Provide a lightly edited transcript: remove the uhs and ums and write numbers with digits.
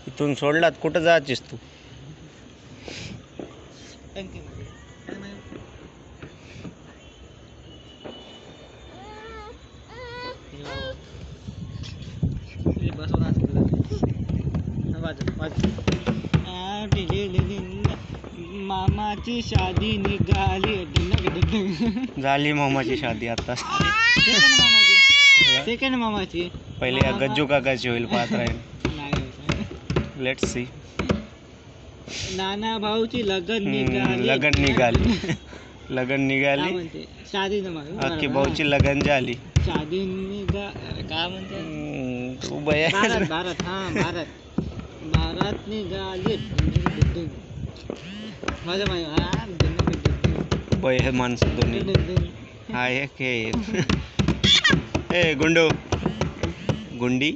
इथून सोडलात कुठं जायचीस तू? मामाची शादी निघाली झाली मामाची शादी आता. सेकंड मामाची. पहिले या गज्जू काकाची होईल पाहत राहील. Let's see. नाना भाऊची लगन निघाली शादी अख्खी भाऊची लगन झाली. शादी काय म्हणते तू बया. भारत निघाली माझ्या बय माणसं दोन्ही. हा एक हे गुंडू गुंडी